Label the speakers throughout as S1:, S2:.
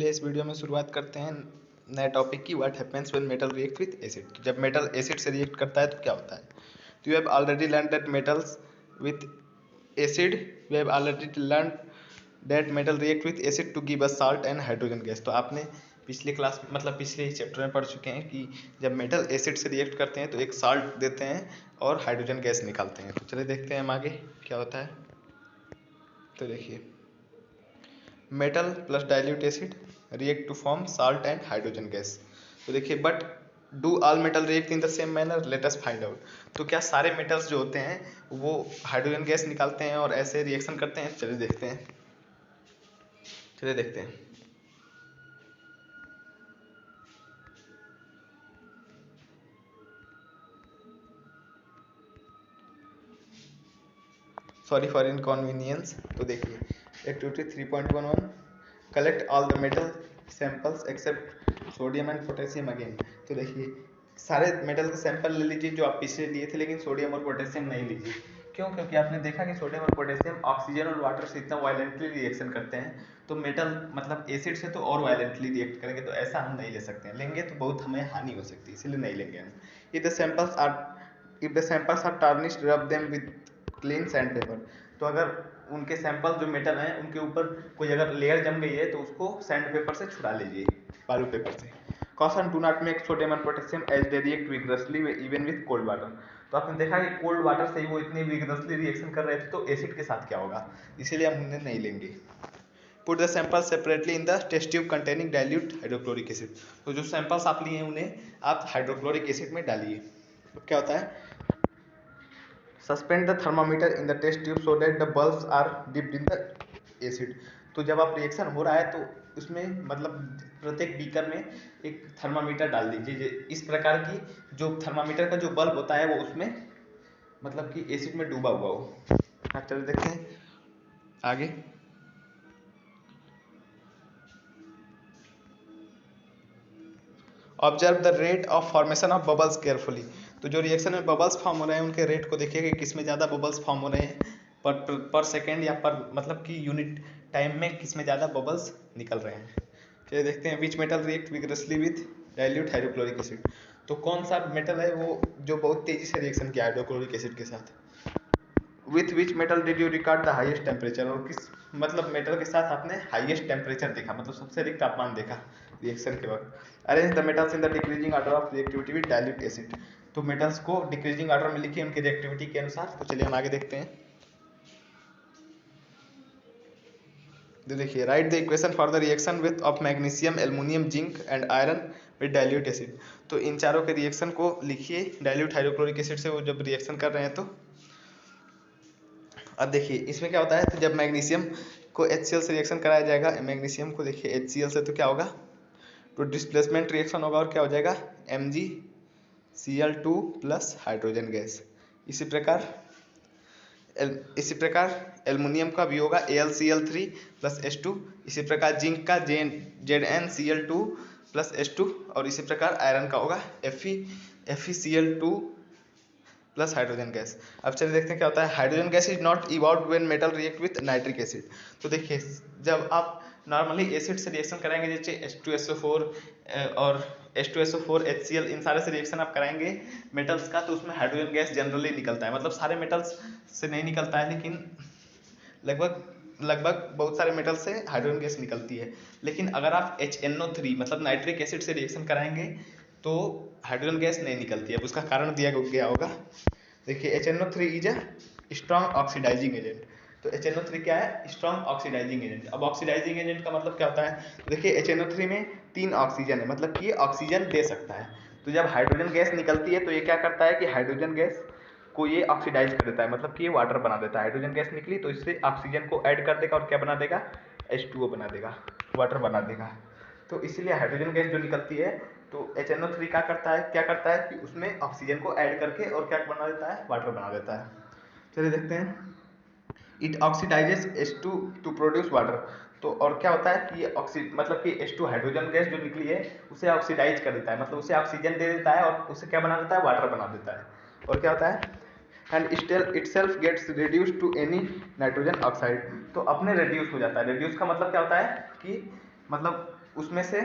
S1: चलिए इस वीडियो में शुरुआत करते हैं नए टॉपिक की। What happens when metal react with acid. जब मेटल एसिड से रिएक्ट करता है तो क्या होता है। तो you have already learn that metals with acid we have already learn that metal react with acid to give us salt and hydrogen gas. तो आपने पिछले क्लास पिछले चैप्टर में पढ़ चुके हैं कि जब मेटल एसिड से रिएक्ट करते हैं तो एक साल्ट देते हैं और हाइड्रोजन गैस निकालते हैं। तो चलिए देखते हैं हम आगे क्या होता है। तो देखिए, metal plus dilute acid react to form salt and hydrogen gas. तो देखिए, but do all metal react in the same manner, let us find out. तो क्या सारे मेटल्स जो होते हैं वो हाइड्रोजन गैस निकालते हैं और ऐसे रिएक्शन करते हैं? चलिए देखते हैं। Sorry for inconvenience. तो देखिए, activity 3.11 collect all the metal samples except sodium and potassium again. तो देखिए, सारे मेटल के सैंपल ले लीजिए जो आप पिछले लिए थे, लेकिन सोडियम और पोटेशियम नहीं लीजिए। क्यों? क्योंकि आपने देखा कि सोडियम और पोटेशियम ऑक्सीजन और वाटर से इतना वायलेंटली रिएक्शन करते हैं, तो मेटल एसिड से तो और वायलेंटली रिएक्ट करेंगे, तो ऐसा हम नहीं ले सकते हैं। लेंगे तो बहुत हमें हानि हो सकती है, इसलिए नहीं लेंगे हम। If the samples are tarnished rub them with clean sandpaper. तो अगर उनके सैंपल जो मेटल हैं उनके ऊपर कोई अगर लेयर जम गई है तो उसको सैंड पेपर से छुड़ा लीजिए, बालू पेपर से। Caution do not make sodium and potassium as they react vigorously even with cold water. तो आपने देखा कि कोल्ड वाटर से ही वो इतनी विग्रसली रिएक्शन कर रहे थे, तो एसिड के साथ क्या होगा, इसीलिए हम उन्हें नहीं लेंगे। Put the sample separately in the test tube containing dilute hydrochloric acid. तो जो सैंपल्स आप लिए हैं उन्हें आप हाइड्रोक्लोरिक एसिड में डालिए। तो क्या होता है, suspend the thermometer in the test tube so that the bulbs are dipped in the acid. तो जब आप रिएक्शन हो रहा है तो उसमें प्रत्येक बीकर में एक थर्मामीटर डाल दीजिए। इस प्रकार की जो थर्मामीटर का जो बल्ब होता है वो उसमें कि एसिड में डूबा हुआ हो। आप चलिए देखते हैं आगे। Observe the rate of formation of bubbles carefully. तो जो रिएक्शन में बबल्स फॉर्म हो रहे हैं उनके रेट को देखिए कि किस में ज़्यादा बबल्स फॉर्म हो रहे हैं पर सेकेंड या पर कि यूनिट टाइम में किस में ज़्यादा बबल्स निकल रहे हैं। चलिए देखते हैं। Which metal react vigorously with dilute hydrochloric acid. तो कौन सा मेटल है वो जो बहुत तेजी से रिएक्शन किया हाइड्रोक्लोरिक एसिड के साथ। With which metal did you record the highest temperature. और किस मेटल के साथ आपने हाईएस्ट टेम्परेचर देखा, सबसे अधिक तापमान देखा रिएक्शन के वक्त। Arrange the metals in the decreasing order of reactivity with dilute acid. तो मेटल्स को डिक्रीजिंग ऑर्डर में लिखिए उनकी रिएक्टिविटी के अनुसार। तो चलिए हम आगे देखते हैं। तो देखिए, right the equation for the reaction width of magnesium aluminium zinc and iron with dilute acid. तो इन चारों के रिएक्शन को लिखिए डाइल्यूट हाइड्रोक्लोरिक एसिड से वो जब रिएक्शन कर रहे हैं। तो अब देखिए इसमें क्या होता है, तो जब मैग्नीशियम को HCl से रिएक्शन कराया जाएगा, मैग्नीशियम को देखिए HCl से, तो क्या होगा, तो डिस्प्लेसमेंट रिएक्शन होगा और क्या हो जाएगा, MgCl2 प्लस हाइड्रोजन गैस। इसी प्रकार एल्युमिनियम का भी होगा AlCl3 प्लस H2। इसी प्रकार जिंक का ZnCl2 प्लस H2। और इसी प्रकार आयरन का होगा FeCl2 प्लस हाइड्रोजन गैस। अब चलिए देखते हैं क्या होता है। Hydrogen gas is not evolved when metal react with nitric acid. तो देखिए, जब आप नॉर्मली एसिड से रिएक्शन कराएंगे जैसे H2SO4 और H2SO4 HCl, इन सारे से रिएक्शन आप कराएंगे मेटल्स का, तो उसमें हाइड्रोजन गैस जनरली निकलता है। सारे मेटल्स से नहीं निकलता है, लेकिन लगभग बहुत सारे मेटल से हाइड्रोजन गैस निकलती है। लेकिन अगर आप HNO3 नाइट्रिक एसिड से रिएक्शन कराएंगे तो हाइड्रोजन गैस नहीं निकलती है। अब उसका कारण दिया गया होगा। देखिए, HNO3 is a strong oxidising agent. तो HNO3 क्या है, स्ट्रॉन्ग ऑक्सीडाइजिंग एजेंट। अब ऑक्सीडाइजिंग एजेंट का मतलब क्या होता है, तो देखिए HNO3 में 3 ऑक्सीजन है, कि ये ऑक्सीजन दे सकता है। तो जब हाइड्रोजन गैस निकलती है तो ये क्या करता है कि हाइड्रोजन गैस को ये ऑक्सीडाइज कर देता है, कि ये वाटर बना देता है। हाइड्रोजन गैस निकली तो इससे ऑक्सीजन को ऐड कर देगा और क्या बना देगा, H2O बना देगा, वाटर बना देगा। तो इसीलिए हाइड्रोजन गैस जो निकलती है तो HNO3 क्या करता है कि उसमें ऑक्सीजन को ऐड करके और क्या बना देता है, वाटर बना देता है। चलिए देखते हैं। It oxidises H2 to produce water. तो और क्या होता है कि कि H2 हाइड्रोजन गैस जो निकली है उसे ऑक्सीडाइज कर देता है, उसे ऑक्सीजन दे देता है और उसे क्या बना देता है, वाटर बना देता है। और क्या होता है, and still itself gets reduce to any nitrogen oxide. तो अपने रिड्यूस हो जाता है। रिड्यूस का मतलब क्या होता है कि उसमें से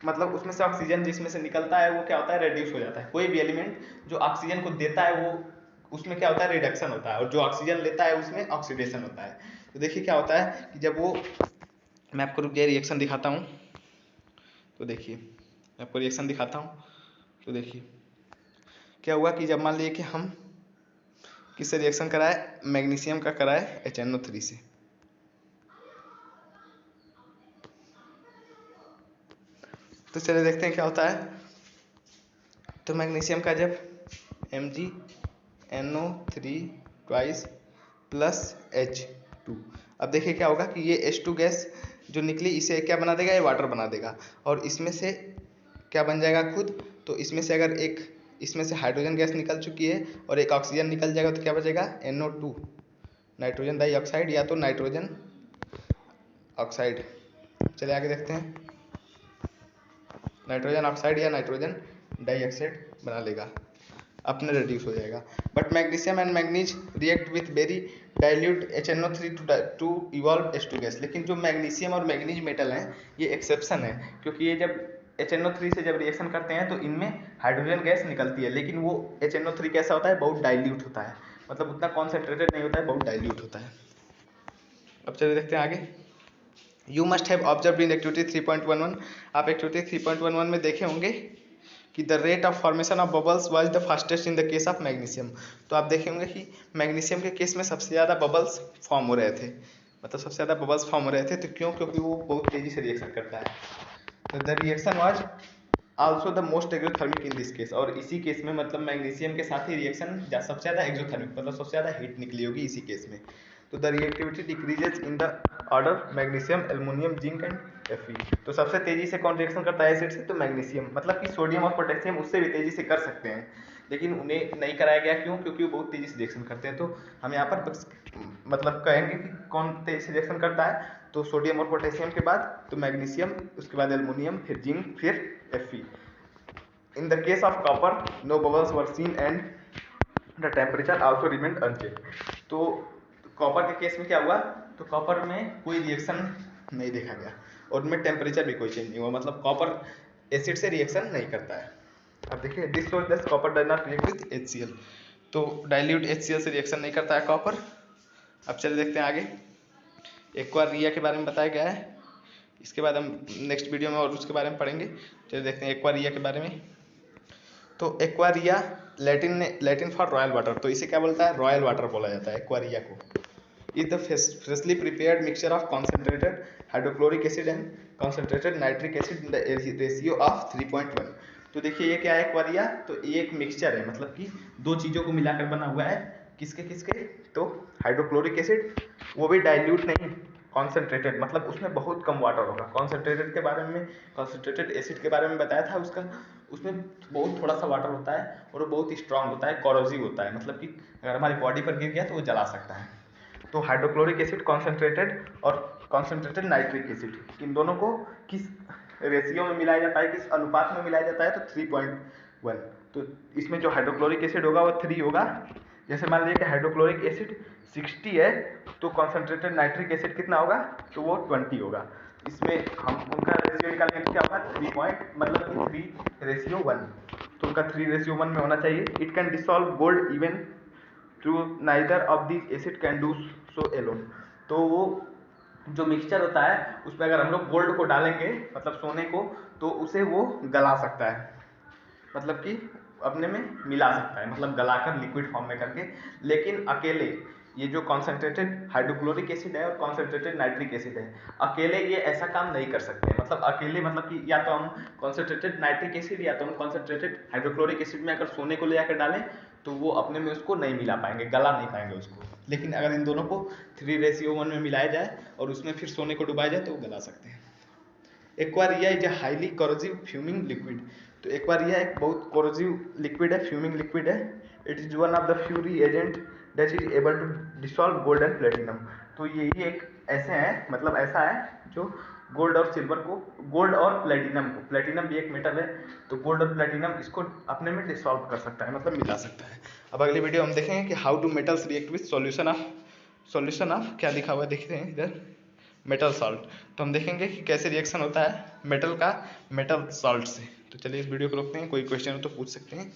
S1: मतलब उसमें से ऑक्सीजन जिसमें से निकलता है वो क्या होता है, रेड्यूस हो जाता है। कोई भी एलिमेंट जो ऑक्सीजन को देता है वो उसमें क्या होता है, रिडक्शन होता है, और जो ऑक्सीजन लेता है उसमें ऑक्सीडेशन होता है। तो देखिए क्या होता है कि जब वो, मैं आपको रुक जाइए रिएक्शन दिखाता हूँ। तो देखिए मैं आपको रिएक्शन दिखाता हूँ। तो देखिए क्या हुआ कि जब मान लीजिए कि हम किससे रिएक्शन कराए, मैग्नीशियम का कराए HNO3 से। तो चलिए देखते हैं क्या होता है। तो मैग्नीशियम का जब MgNO3 ट्वाइस प्लस H2, अब देखिए क्या होगा कि ये H2 गैस जो निकली इसे क्या बना देगा, ये वाटर बना देगा, और इसमें से क्या बन जाएगा खुद। तो इसमें से अगर एक, इसमें से हाइड्रोजन गैस निकल चुकी है और एक ऑक्सीजन निकल जाएगा तो क्या बचेगा, NO2 नाइट्रोजन डाइऑक्साइड या तो नाइट्रोजन ऑक्साइड। चलिए आगे देखते हैं। नाइट्रोजन ऑक्साइड या नाइट्रोजन डाइऑक्साइड बना लेगा, अपने रिड्यूस हो जाएगा। But magnesium and manganese react with very dilute HNO3 to evolve H2 gas. लेकिन जो मैग्नीशियम और मैग्नीज मेटल हैं ये एक्सेप्शन है, क्योंकि ये जब HNO3 से जब रिएक्शन करते हैं तो इनमें हाइड्रोजन गैस निकलती है, लेकिन वो HNO3 कैसा होता है, बहुत डाइल्यूट होता है, मतलब उतना कॉन्सेंट्रेटेड नहीं होता है, बहुत डाइल्यूट होता है। अब चलिए देखते हैं आगे। You must have observe in activity 3.11, आप एक्टिविटी 3.11 में देखे होंगे कि the rate of formation of bubbles was the fastest in the case of magnesium. तो आप देखे होंगे कि मैग्नीशियम के केस में सबसे ज़्यादा बबल्स फॉर्म हो रहे थे, मतलब सबसे ज़्यादा बबल्स फॉर्म हो रहे थे। तो क्यों, क्योंकि वो बहुत तेज़ी से रिएक्शन करता है। तो the reaction was also the most exothermic in this case, और इसी केस में मतलब मैग्नीशियम के साथ ही रिएक्शन सबसे ज़्यादा एक्सोथर्मिक, मतलब सबसे ज़्यादा हीट निकली होगी इसी केस में। तो the reactivity decreases in the order magnesium, aluminium, zinc and Fe। तो सबसे तेजी से कौन रिएक्शन करता है एसिड से, तो मैग्नीशियम। मतलब कि सोडियम और पोटेशियम उससे भी तेजी से कर सकते हैं, लेकिन उन्हें नहीं कराया गया। क्यों, क्योंकि वो बहुत तेजी से रिएक्शन करते हैं। तो हम यहाँ पर मतलब कहेंगे कि कौन तेजी से रिएक्शन करता है, तो सोडियम और पोटेशियम के बाद तो मैग्नीशियम, उसके बाद एल्युमिनियम, फिर जिंक, फिर Fe। In the case of copper, no bubbles were seen and the temperature also remained unchanged। तो कॉपर के केस में क्या हुआ, तो कॉपर में कोई रिएक्शन नहीं देखा गया और उनमें टेम्परेचर भी कोई चेंज नहीं हुआ, मतलब कॉपर एसिड से रिएक्शन नहीं करता है। अब देखिए this shows that copper does not react with HCl। तो डाइल्यूट HCl से रिएक्शन नहीं करता है कॉपर। अब चलिए देखते हैं आगे। एक्वारिया के बारे में बताया गया है, इसके बाद हम नेक्स्ट वीडियो में और उसके बारे में पढ़ेंगे। चलिए देखते हैं एक्वारिया के बारे में। तो एक्वारिया लैटिन फॉर रॉयल वाटर, तो इसे क्या बोलता है, रॉयल वाटर बोला जाता है एक्वारिया को। Is the freshly prepared mixture of concentrated hydrochloric acid and concentrated nitric acid in the ratio of 3.1। तो देखिए ये क्या है एक्वारिया, तो ये एक मिक्सचर है, मतलब कि दो चीज़ों को मिलाकर बना हुआ है। किसके किसके, तो हाइड्रोक्लोरिक एसिड, वो भी डाइल्यूट नहीं, कॉन्सेंट्रेटेड, मतलब उसमें बहुत कम वाटर होगा। कॉन्सेंट्रेटेड के बारे में, कॉन्सेंट्रेटेड एसिड के बारे में बताया था, उसका उसमें बहुत थोड़ा सा वाटर होता है और वो बहुत स्ट्रांग होता है, कोरोसिव होता है, मतलब कि अगर हमारी बॉडी पर गिर गया तो वो जला सकता है। तो हाइड्रोक्लोरिक एसिड कॉन्सेंट्रेटेड और कॉन्सेंट्रेटेड नाइट्रिक एसिड, इन दोनों को किस रेशियो में मिलाया जाता है, किस अनुपात में मिलाया जाता है, तो 3.1। तो इसमें जो हाइड्रोक्लोरिक एसिड होगा वो 3 होगा। जैसे मान लीजिए कि हाइड्रोक्लोरिक एसिड 60 है तो कॉन्सेंट्रेटेड नाइट्रिक एसिड कितना होगा, तो वो 20 होगा। इसमें हम उनका रेशियो निकालेंगे तो क्या होगा, 3.1। तो उनका 3:1 में होना चाहिए। It can dissolve gold even though neither of this acid can do so alone. तो वो जो मिक्सचर होता है उसमें अगर हम लोग गोल्ड को डालेंगे, मतलब सोने को, तो उसे वो गला सकता है, मतलब कि अपने में मिला सकता है, मतलब गलाकर लिक्विड फॉर्म में करके। लेकिन अकेले ये जो कॉन्सेंट्रेटेड हाइड्रोक्लोरिक एसिड है और कॉन्सेंट्रेटेड नाइट्रिक एसिड है, अकेले ये ऐसा काम नहीं कर सकते। मतलब अकेले, मतलब कि या तो हम कॉन्सेंट्रेटेड नाइट्रिक एसिड या तो हम कॉन्सेंट्रेटेड हाइड्रोक्लोरिक एसिड में अगर सोने को ले जाकर डालें तो वो अपने में उसको नहीं मिला पाएंगे, गला नहीं पाएंगे उसको। लेकिन अगर इन दोनों को 3:1 में मिलाया जाए और उसमें फिर सोने को डुबाया जाए तो वो गला सकते हैं। Aqua regia is a highly corrosive fuming liquid. तो एक्वारिया एक बहुत कोरोसिव लिक्विड है, फ्यूमिंग लिक्विड है। It is one of the few reagent that is able to dissolve gold and platinum. तो यही एक ऐसे हैं, मतलब ऐसा है जो गोल्ड और सिल्वर को, गोल्ड और प्लेटिनम को, प्लेटिनम भी एक मेटल है, तो गोल्ड और प्लेटिनम इसको अपने में डिसॉल्व कर सकता है, मतलब मिला सकता है। अब अगली वीडियो हम देखेंगे कि how to metals react with solution of क्या लिखा हुआ है देखते हैं इधर, मेटल सॉल्ट। तो हम देखेंगे कि कैसे रिएक्शन होता है मेटल का मेटल सॉल्ट से। तो चलिए इस वीडियो को रोकते हैं, कोई क्वेश्चन हो तो पूछ सकते हैं।